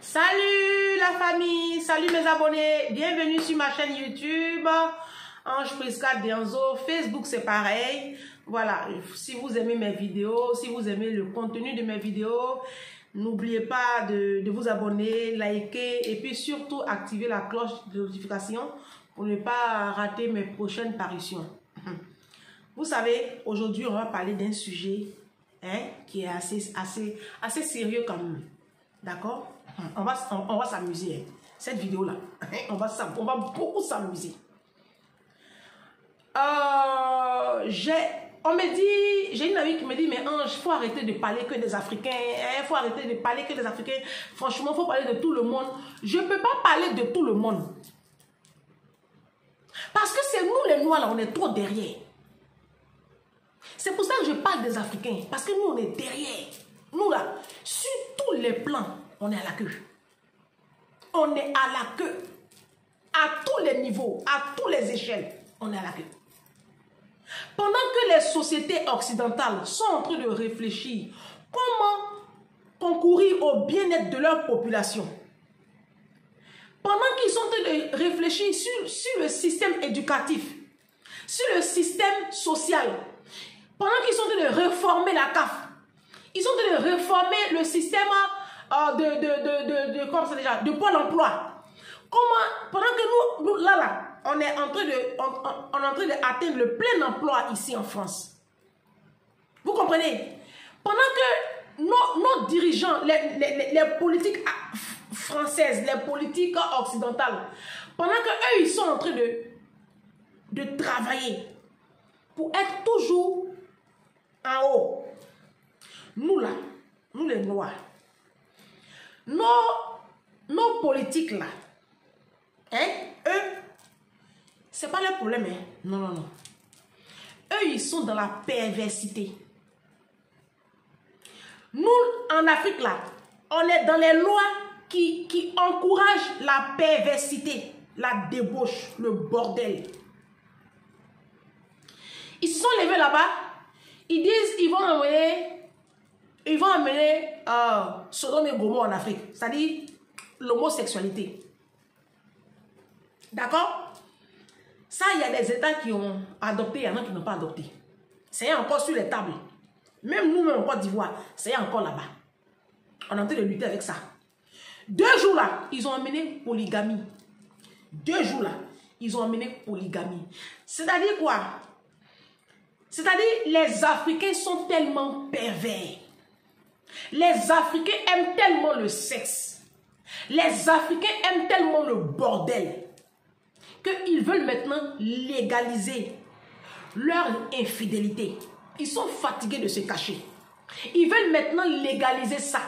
Salut la famille, salut mes abonnés, bienvenue sur ma chaîne YouTube Ange Prisca Dianzo. Facebook c'est pareil. Voilà, si vous aimez mes vidéos, si vous aimez le contenu de mes vidéos, n'oubliez pas de vous abonner, liker et puis surtout activer la cloche de notification pour ne pas rater mes prochaines parutions. Vous savez, aujourd'hui on va parler d'un sujet qui est assez sérieux quand même. D'accord? On va s'amuser. Cette vidéo-là, on va beaucoup s'amuser. J'ai une amie qui me dit, mais Ange, il faut arrêter de parler que des Africains. Il faut arrêter de parler que des Africains. Franchement, il faut parler de tout le monde. Je ne peux pas parler de tout le monde. Parce que c'est nous les Noirs, là, on est trop derrière. C'est pour ça que je parle des Africains. Parce que nous, on est derrière. Nous, là, sur tous les plans, on est à la queue. On est à la queue. À tous les niveaux, à toutes les échelles, on est à la queue. Pendant que les sociétés occidentales sont en train de réfléchir comment concourir au bien-être de leur population, pendant qu'ils sont en train de réfléchir sur le système éducatif, sur le système social, pendant qu'ils sont en train de réformer la CAF, ils sont en train de réformer le système de Pôle emploi. Comment, pendant que nous là, on est en train d'atteindre le plein emploi ici en France. Vous comprenez? Pendant que nos dirigeants, les politiques françaises, les politiques occidentales, pendant que eux, ils sont en train de travailler pour être toujours en haut. Nous là, nous les Noirs, nos politiques là, eux, c'est pas leur problème, non, non, non. Eux, ils sont dans la perversité. Nous, en Afrique là, on est dans les lois qui encouragent la perversité, la débauche, le bordel. Ils se sont levés là-bas, ils disent ils vont amener Sodome et Gomorrhe en Afrique, c'est-à-dire l'homosexualité. D'accord? Ça, il y a des États qui ont adopté, il y en a qui n'ont pas adopté. C'est encore sur les tables. Même nous-mêmes en Côte d'Ivoire, c'est encore là-bas. On est en train de lutter avec ça. 2 jours là, ils ont amené polygamie. 2 jours là, ils ont amené polygamie. C'est-à-dire quoi? C'est-à-dire les Africains sont tellement pervers. Les Africains aiment tellement le sexe. Les Africains aiment tellement le bordel qu'ils veulent maintenant légaliser leur infidélité. Ils sont fatigués de se cacher. Ils veulent maintenant légaliser ça.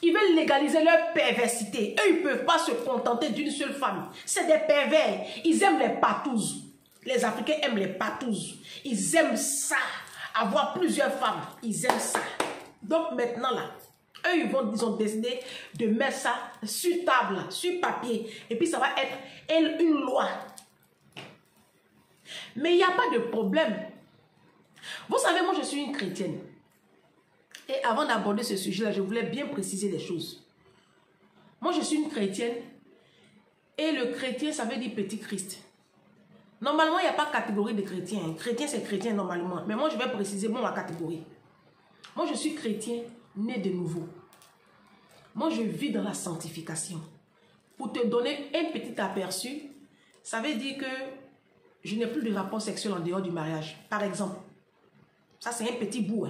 Ils veulent légaliser leur perversité. Eux, ils ne peuvent pas se contenter d'une seule femme. C'est des pervers. Ils aiment les patouzes. Les Africains aiment les patouzes. Ils aiment ça. Avoir plusieurs femmes. Ils aiment ça. Donc maintenant là, eux, ils ont décidé de mettre ça sur table, sur papier. Et puis ça va être une loi. Mais il n'y a pas de problème. Vous savez, moi je suis une chrétienne. Et avant d'aborder ce sujet-là, je voulais bien préciser les choses. Moi je suis une chrétienne. Et le chrétien, ça veut dire petit Christ. Normalement, il n'y a pas de catégorie de chrétien. Chrétien, c'est chrétien normalement. Mais moi, je vais préciser ma catégorie. Moi, je suis chrétien, né de nouveau. Moi, je vis dans la sanctification. Pour te donner un petit aperçu, ça veut dire que je n'ai plus de rapport sexuel en dehors du mariage. Par exemple, ça c'est un petit bout.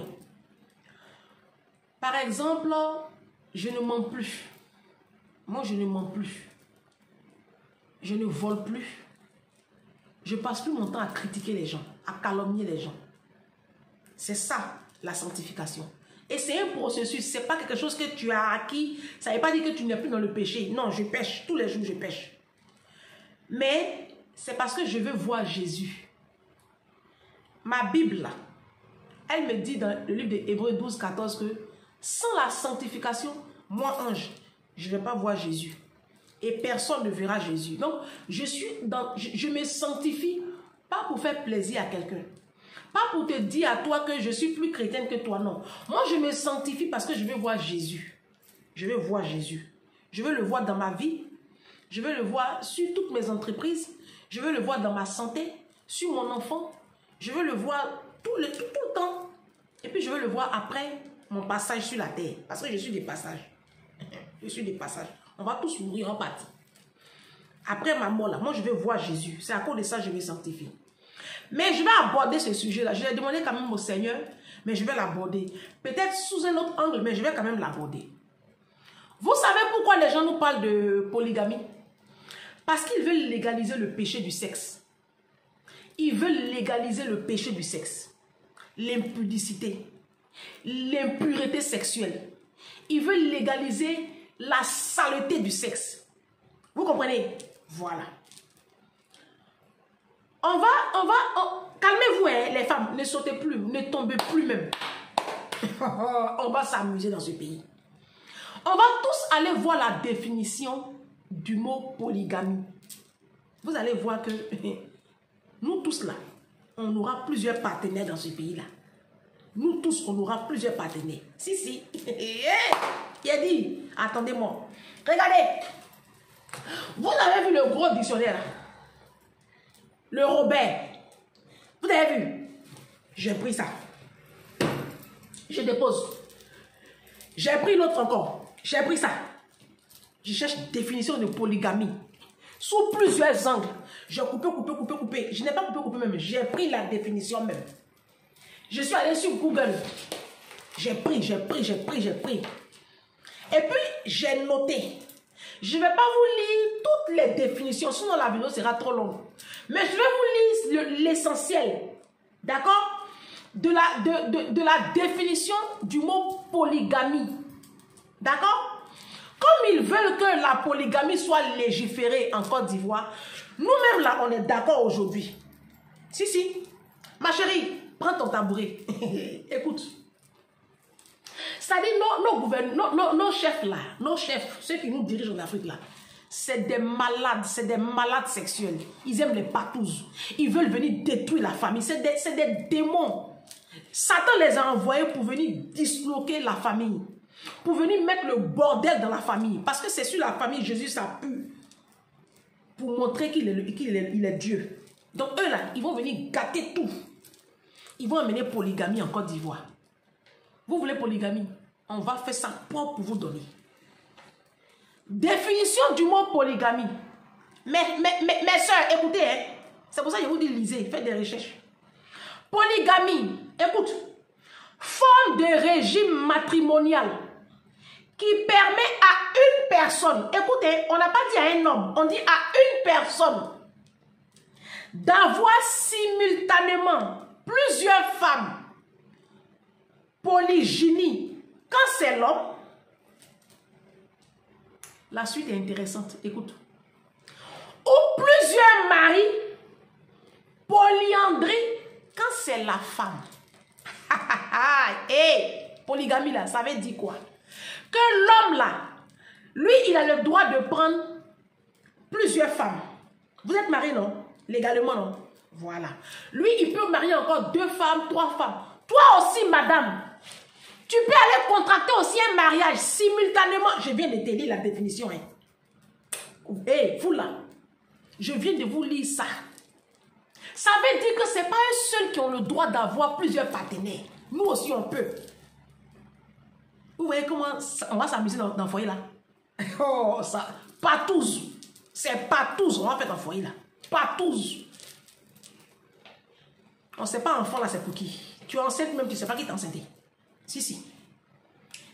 Par exemple, je ne mens plus. Moi, je ne mens plus. Je ne vole plus. Je passe plus mon temps à critiquer les gens, à calomnier les gens. C'est ça, la sanctification. Et c'est un processus, c'est pas quelque chose que tu as acquis. Ça ne veut pas dire que tu n'es plus dans le péché. Non, je pêche, tous les jours je pêche. Mais c'est parce que je veux voir Jésus. Ma Bible, là, elle me dit dans le livre de Hébreux 12, 14 que sans la sanctification, moi, Ange, je ne vais pas voir Jésus. Et personne ne verra Jésus. Donc, je me sanctifie pas pour faire plaisir à quelqu'un. Pas pour te dire à toi que je suis plus chrétienne que toi, non. Moi, je me sanctifie parce que je veux voir Jésus. Je veux voir Jésus. Je veux le voir dans ma vie. Je veux le voir sur toutes mes entreprises. Je veux le voir dans ma santé, sur mon enfant. Je veux le voir tout le temps. Et puis je veux le voir après mon passage sur la terre. Parce que je suis des passages. Je suis des passages. On va tous mourir en partie. Après ma mort là, moi je veux voir Jésus. C'est à cause de ça que je vais sanctifier. Mais je vais aborder ce sujet-là. Je l'ai demandé quand même au Seigneur, mais je vais l'aborder. Peut-être sous un autre angle, mais je vais quand même l'aborder. Vous savez pourquoi les gens nous parlent de polygamie? Parce qu'ils veulent légaliser le péché du sexe. Ils veulent légaliser le péché du sexe. L'impudicité. L'impureté sexuelle. Ils veulent légaliser la saleté du sexe. Vous comprenez? Voilà. Calmez-vous, hein, les femmes. Ne sautez plus, ne tombez plus même. On va s'amuser dans ce pays. On va tous aller voir la définition du mot polygamie. Vous allez voir que nous tous là, on aura plusieurs partenaires dans ce pays-là. Nous tous, on aura plusieurs partenaires. Si. Il a dit, attendez-moi. Regardez. Vous avez vu le gros dictionnaire là? Le Robert. Vous avez vu? J'ai pris ça. Je dépose. J'ai pris l'autre encore. J'ai pris ça. Je cherche définition de polygamie. Sous plusieurs angles. J'ai coupé. Je n'ai pas coupé même. J'ai pris la définition même. Je suis allé sur Google. J'ai pris. Et puis, j'ai noté. Je ne vais pas vous lire toutes les définitions, sinon la vidéo sera trop longue. Mais je vais vous lire l'essentiel, d'accord, de la définition du mot polygamie. D'accord? Comme ils veulent que la polygamie soit légiférée en Côte d'Ivoire, nous-mêmes là, on est d'accord aujourd'hui. Si. Ma chérie, prends ton tabouret. Écoute. C'est-à-dire, nos chefs là, nos chefs, ceux qui nous dirigent en Afrique là, c'est des malades sexuels. Ils aiment les patouzes. Ils veulent venir détruire la famille. C'est des démons. Satan les a envoyés pour venir disloquer la famille. Pour venir mettre le bordel dans la famille. Parce que c'est sur la famille Jésus s'appuie. Pour montrer qu'il est Dieu. Donc eux là, ils vont venir gâter tout. Ils vont amener polygamie en Côte d'Ivoire. Vous voulez polygamie? On va faire ça propre pour vous donner. Définition du mot polygamie. Mes soeurs, écoutez, hein. C'est pour ça que je vous dis, lisez, faites des recherches. Polygamie, écoute. Forme de régime matrimonial qui permet à une personne, écoutez, on n'a pas dit à un homme, on dit à une personne d'avoir simultanément plusieurs femmes. Polygynie, quand c'est l'homme, la suite est intéressante, écoute. Ou plusieurs maris, polyandrie, quand c'est la femme. Hey, polygamie là, ça veut dire quoi? Que l'homme là, lui, il a le droit de prendre plusieurs femmes. Vous êtes marié, non? Légalement, non? Voilà. Lui, il peut marier encore 2 femmes, 3 femmes. Toi aussi, madame, tu peux aller contracter aussi un mariage simultanément. Je viens de te lire la définition. Hein. Hey, vous là, je viens de vous lire ça. Ça veut dire que ce n'est pas un seul qui a le droit d'avoir plusieurs partenaires. Nous aussi, on peut. Vous voyez comment on va s'amuser dans le foyer là? Oh, ça. Pas tous. C'est pas tous. On va faire dans le foyer là. Pas tous. On ne sait pas enfant là, c'est pour qui? Tu es enceinte même, tu ne sais pas qui t'a enceinté. Si.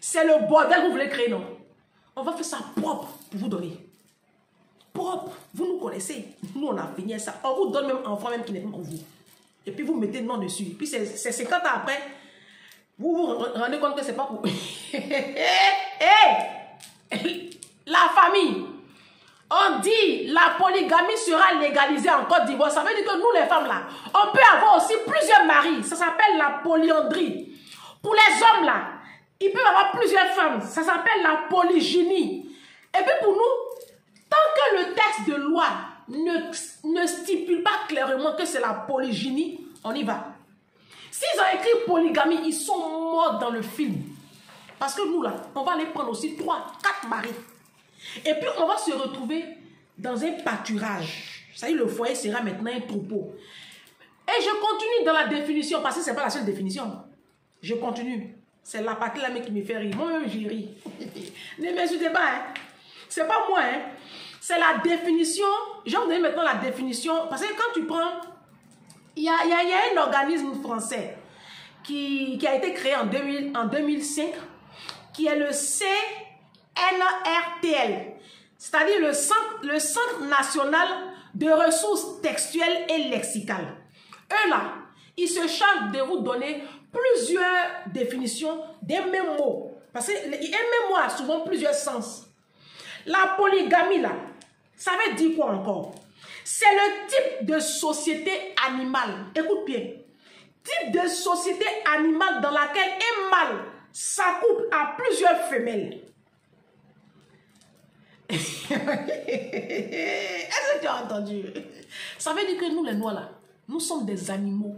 C'est le bordel que vous voulez créer, non? On va faire ça propre pour vous donner. Propre. Vous nous connaissez. Nous, on a fini ça. On vous donne même un enfant même qui n'est pas pour vous. Et puis, vous mettez le nom dessus. Et puis, c'est 50 ans après, vous vous rendez compte que c'est pas pour... La famille. On dit la polygamie sera légalisée en Côte d'Ivoire. Ça veut dire que nous, les femmes, là, on peut avoir aussi plusieurs maris. Ça s'appelle la polyandrie. Pour les hommes, là, ils peuvent avoir plusieurs femmes. Ça s'appelle la polygynie. Et puis pour nous, tant que le texte de loi ne stipule pas clairement que c'est la polygynie, on y va. S'ils ont écrit polygamie, ils sont morts dans le film. Parce que nous, là, on va les prendre aussi 3, 4 maris. Et puis, on va se retrouver dans un pâturage. Ça y est, le foyer sera maintenant un troupeau. Et je continue dans la définition, parce que ce n'est pas la seule définition. Je continue. C'est la partie là qui me fait rire. Moi-même, j'y ris. Ne m'insultez pas, hein. C'est pas moi, hein. C'est la définition. Je vais vous donner maintenant la définition. Parce que quand tu prends... Il y a un organisme français qui a été créé en 2005, qui est le CNRTL. C'est-à-dire le Centre National de Ressources Textuelles et Lexicales. Eux là, ils se chargent de vous donner plusieurs définitions des mêmes mots. Parce qu'un même mot a souvent plusieurs sens. La polygamie là, ça veut dire quoi encore? C'est le type de société animale. Écoute bien. Type de société animale dans laquelle un mâle s'accouple à plusieurs femelles. Est-ce que tu as entendu? Ça veut dire que nous les noirs là, nous sommes des animaux.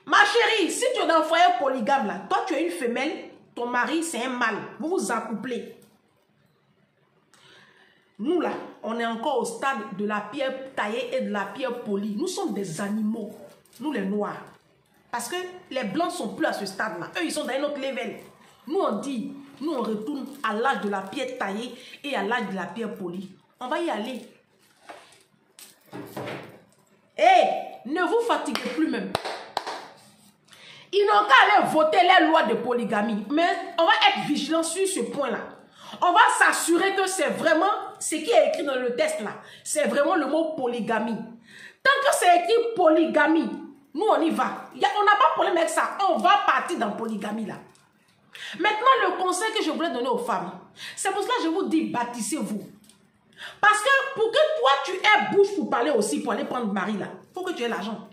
Ma chérie, si tu es dans un foyer polygame là, toi tu es une femelle, ton mari c'est un mâle, vous vous accouplez. Nous là, on est encore au stade de la pierre taillée et de la pierre polie. Nous sommes des animaux, nous les noirs. Parce que les blancs ne sont plus à ce stade là. Eux ils sont dans un autre level. Nous on dit, nous on retourne à l'âge de la pierre taillée et à l'âge de la pierre polie. On va y aller. Ne vous fatiguez plus même. Ils n'ont qu'à aller voter les lois de polygamie. Mais on va être vigilant sur ce point-là. On va s'assurer que c'est vraiment ce qui est écrit dans le texte là. C'est vraiment le mot polygamie. Tant que c'est écrit polygamie, nous on y va. On n'a pas de problème avec ça. On va partir dans polygamie là. Maintenant, le conseil que je voulais donner aux femmes, c'est pour cela que je vous dis, bâtissez-vous. Parce que pour que toi, tu aies bouche pour parler aussi, pour aller prendre mari là, il faut que tu aies l'argent.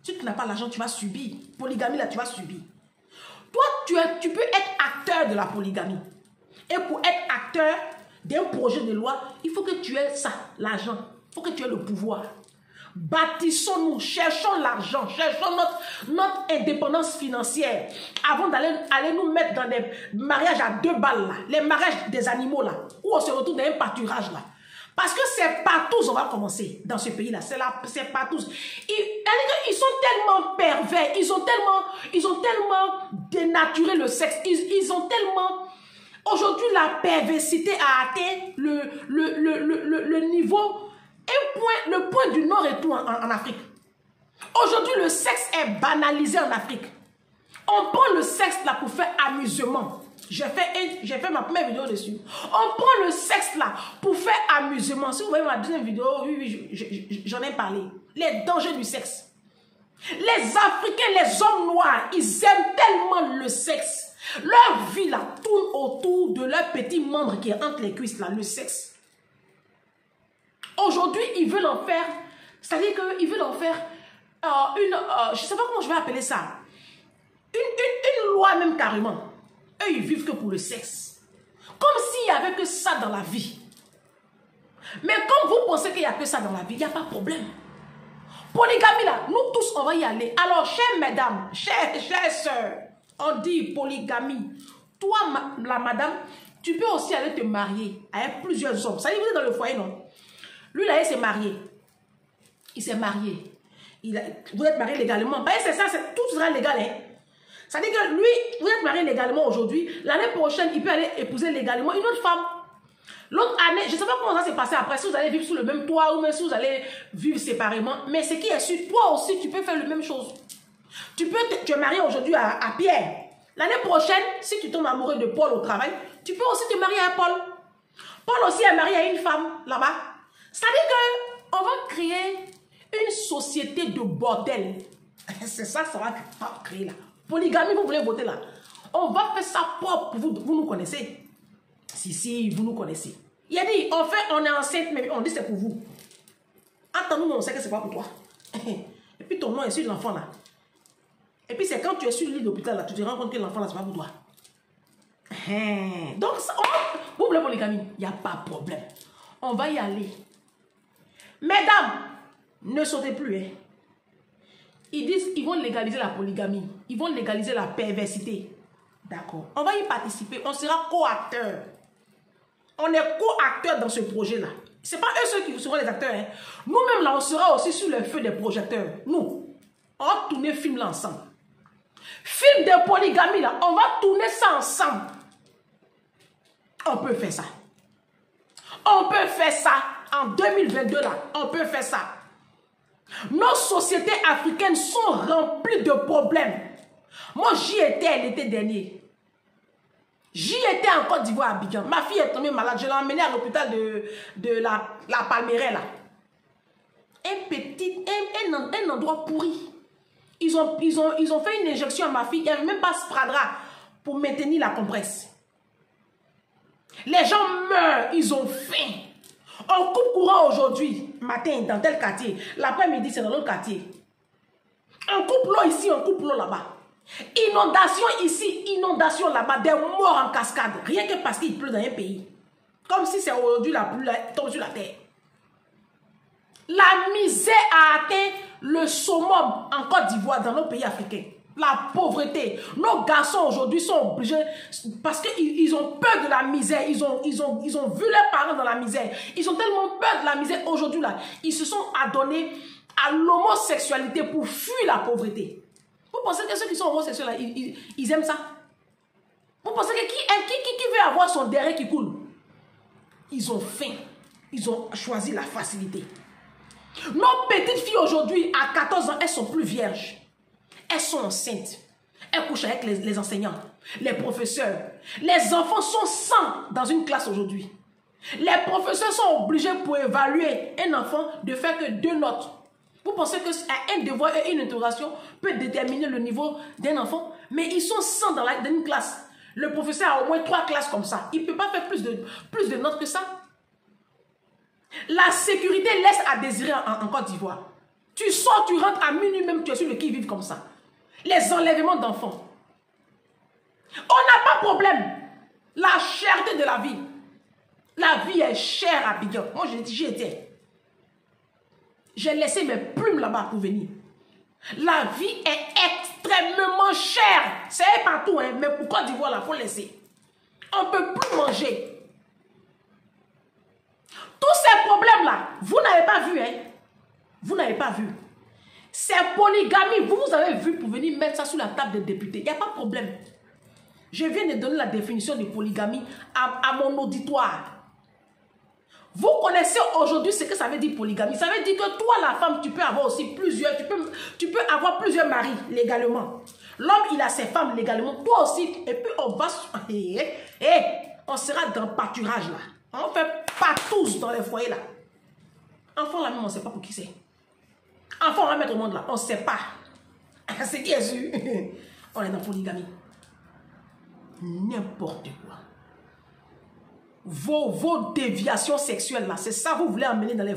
Si tu n'as pas l'argent, tu vas subir. Polygamie là, tu vas subir. Toi, tu peux être acteur de la polygamie. Et pour être acteur d'un projet de loi, il faut que tu aies ça, l'argent. Il faut que tu aies le pouvoir. Bâtissons-nous, cherchons l'argent, cherchons notre indépendance financière avant d'aller nous mettre dans des mariages à 2 balles là, les mariages des animaux là, où on se retrouve dans un pâturage là. Parce que c'est partout on va commencer dans ce pays là, c'est partout. Ils sont tellement pervers, ils ont tellement dénaturé le sexe, ils ont tellement... Aujourd'hui la perversité a atteint le niveau... le point du nord et tout en Afrique. Aujourd'hui, le sexe est banalisé en Afrique. On prend le sexe là pour faire amusement. J'ai fait ma première vidéo dessus. On prend le sexe là pour faire amusement. Si vous voyez ma deuxième vidéo, oui, j'en ai parlé. Les dangers du sexe. Les Africains, les hommes noirs, ils aiment tellement le sexe. Leur vie là tourne autour de leur petit membre qui est entre les cuisses là, le sexe. Aujourd'hui, ils veulent en faire, c'est-à-dire qu'ils veulent en faire je ne sais pas comment je vais appeler ça, une loi même carrément. Eux, ils vivent que pour le sexe. Comme s'il n'y avait que ça dans la vie. Mais comme vous pensez qu'il n'y a que ça dans la vie, il n'y a pas de problème. Polygamie là, nous tous, on va y aller. Alors, chères mesdames, chères sœurs, on dit polygamie. Toi, la madame, tu peux aussi aller te marier avec plusieurs hommes. Ça dit, vous êtes dans le foyer, non? Lui, là, il s'est marié. Il s'est marié. Vous êtes marié légalement. Ben, c'est ça, tout sera légal. Hein? Ça dit que lui, vous êtes marié légalement aujourd'hui. L'année prochaine, il peut aller épouser légalement une autre femme. L'autre année, je ne sais pas comment ça s'est passé après, si vous allez vivre sous le même toit ou même si vous allez vivre séparément. Mais ce qui est sûr, toi aussi, tu peux faire la même chose. Tu es marié aujourd'hui à Pierre. L'année prochaine, si tu tombes amoureux de Paul au travail, tu peux aussi te marier à Paul. Paul aussi est marié à une femme là-bas. C'est-à-dire qu'on va créer une société de bordel. C'est ça, ça va créer là. Polygamie, vous voulez voter là. On va faire ça propre. Vous nous connaissez. Si, vous nous connaissez. Il a dit, on est enceinte, mais on dit c'est pour vous. Attends-nous, on sait que c'est pas pour toi. Et puis ton nom est sur l'enfant là. Et puis c'est quand tu es sur l'île d'hôpital là, tu te rends compte que l'enfant là, c'est pas pour toi. Donc, vous voulez polygamie, il n'y a pas de problème. On va y aller. Mesdames, ne sautez plus. Hein. Ils disent qu'ils vont légaliser la polygamie. Ils vont légaliser la perversité. D'accord. On va y participer. On sera co-acteurs. On est co-acteurs dans ce projet-là. Ce n'est pas eux ceux qui seront les acteurs. Hein. Nous-mêmes, là, on sera aussi sur le feu des projecteurs. Nous, on va tourner le film là ensemble. Film de polygamie, là, on va tourner ça ensemble. On peut faire ça. On peut faire ça. En 2022, là, on peut faire ça. Nos sociétés africaines sont remplies de problèmes. Moi, j'y étais l'été dernier. J'y étais en Côte d'Ivoire à Abidjan. Ma fille est tombée malade. Je l'ai emmenée à l'hôpital de la Palmeraie, là. Un endroit pourri. Ils ont fait une injection à ma fille. Il n'y avait même pas spradra pour maintenir la compresse. Les gens meurent. Ils ont faim. On coupe courant aujourd'hui, matin, dans tel quartier. L'après-midi, c'est dans l'autre quartier. On coupe l'eau ici, on coupe l'eau là-bas. Inondation ici, inondation là-bas, des morts en cascade. Rien que parce qu'il pleut dans un pays. Comme si c'est aujourd'hui la pluie tombe sur la terre. La misère a atteint le summum en Côte d'Ivoire, dans nos pays africains. La pauvreté. Nos garçons aujourd'hui sont obligés, parce qu'ils ont peur de la misère. Ils ont vu leurs parents dans la misère. Ils ont tellement peur de la misère aujourd'hui là. Ils se sont adonnés à l'homosexualité pour fuir la pauvreté. Vous pensez que ceux qui sont homosexuels là, ils aiment ça? Vous pensez que qui veut avoir son derrière qui coule? Ils ont faim. Ils ont choisi la facilité. Nos petites filles aujourd'hui, à 14 ans, elles sont plus vierges. Elles sont enceintes. Elles couchent avec les enseignants, les professeurs. Les enfants sont 100 dans une classe aujourd'hui. Les professeurs sont obligés pour évaluer un enfant de faire que 2 notes. Vous pensez qu'un devoir et une interrogation peut déterminer le niveau d'un enfant? Mais ils sont 100 dans une classe. Le professeur a au moins 3 classes comme ça. Il ne peut pas faire plus de notes que ça. La sécurité laisse à désirer en Côte d'Ivoire. Tu sors, tu rentres à minuit même, tu es sur le qui-vive comme ça. Les enlèvements d'enfants. On n'a pas de problème. La cherté de la vie. La vie est chère à Abidjan. Moi, j'y étais. J'ai laissé mes plumes là-bas pour venir. La vie est extrêmement chère. C'est partout, hein, mais pour Côte d'Ivoire, il faut laisser. On ne peut plus manger. Tous ces problèmes-là, vous n'avez pas vu, hein? Vous n'avez pas vu. C'est polygamie. Vous avez vu pour venir mettre ça sur la table des députés. Il n'y a pas de problème. Je viens de donner la définition de polygamie à mon auditoire. Vous connaissez aujourd'hui ce que ça veut dire polygamie. Ça veut dire que toi, la femme, tu peux avoir aussi plusieurs, tu peux avoir plusieurs maris légalement. L'homme, il a ses femmes légalement. Toi aussi. Et puis, on va... on sera dans le pâturage, là. On fait pas tous dans les foyers, là. Enfant, là même, on ne sait pas pour qui c'est. Enfant, on va mettre au monde, là. On ne sait pas. C'est bien sûr. On est dans la polygamie. N'importe quoi. Vos déviations sexuelles, là, c'est ça que vous voulez emmener dans les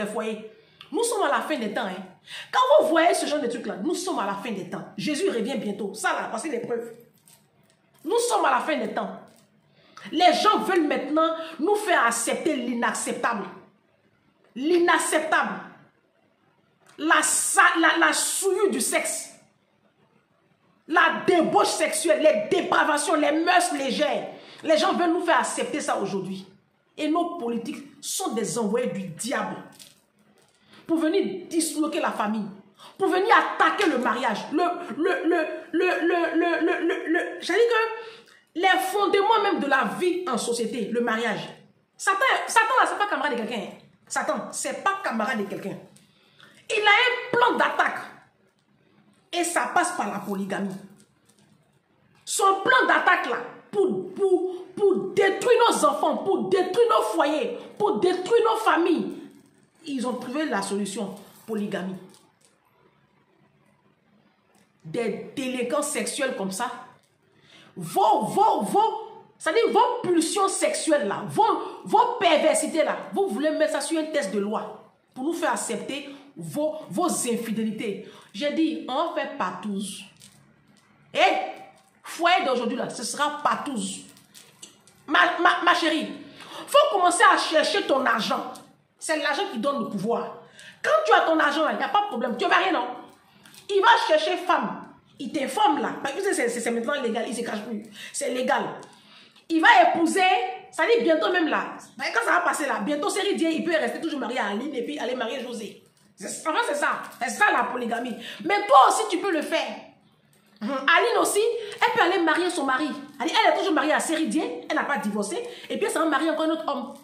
foyers. Nous sommes à la fin des temps. Hein. Quand vous voyez ce genre de trucs-là, nous sommes à la fin des temps. Jésus revient bientôt. Ça, là, voici les preuves. Nous sommes à la fin des temps. Les gens veulent maintenant nous faire accepter l'inacceptable. L'inacceptable. La souillure du sexe. La débauche sexuelle, les dépravations, les mœurs légères. Les gens veulent nous faire accepter ça aujourd'hui. Et nos politiques sont des envoyés du diable. Pour venir disloquer la famille. Pour venir attaquer le mariage. J'allais dire que les fondements même de la vie en société, le mariage. Satan là, c'est pas camarade de quelqu'un. Satan, c'est pas camarade de quelqu'un. Il a un plan d'attaque. Et ça passe par la polygamie. Son plan d'attaque là, pour détruire nos enfants, pour détruire nos foyers, pour détruire nos familles, ils ont trouvé la solution, polygamie. Des délinquants sexuels comme ça, c'est-à-dire vos pulsions sexuelles là, vos perversités là, vous voulez mettre ça sur un test de loi pour nous faire accepter vos infidélités. J'ai dit, on va faire partouze. Et foyer d'aujourd'hui là, ce sera partouze. Ma chérie, il faut commencer à chercher ton argent. C'est l'argent qui donne le pouvoir. Quand tu as ton argent, il n'y a pas de problème. Tu ne vas rien, non? Il va chercher femme. Il t'informe là. Parce que c'est maintenant légal. Il ne se cache plus. C'est légal. Il va épouser, ça dit bientôt même là. Quand ça va passer là, bientôt série Dieu, il peut rester toujours marié à Aline et puis aller marier José. Enfin, c'est ça. C'est ça la polygamie. Mais toi aussi, tu peux le faire. Aline aussi, elle peut aller marier son mari. Elle est toujours mariée à Série Dieu, elle n'a pas divorcé. Et puis elle s'en va marier encore un autre homme.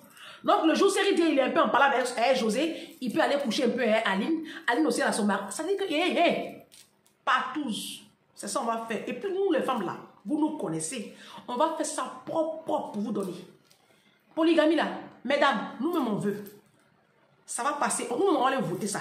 Donc le jour Série Dieu, il est un peu en parlant avec José, il peut aller coucher un peu avec Aline. Aline aussi, elle a son mari. Ça dit que, pas tous. C'est ça qu'on va faire. Et puis nous, les femmes là, vous nous connaissez. On va faire ça propre pour vous donner. Polygamie là, mesdames, nous-mêmes on veut. Ça va passer. Nous, on va aller voter ça.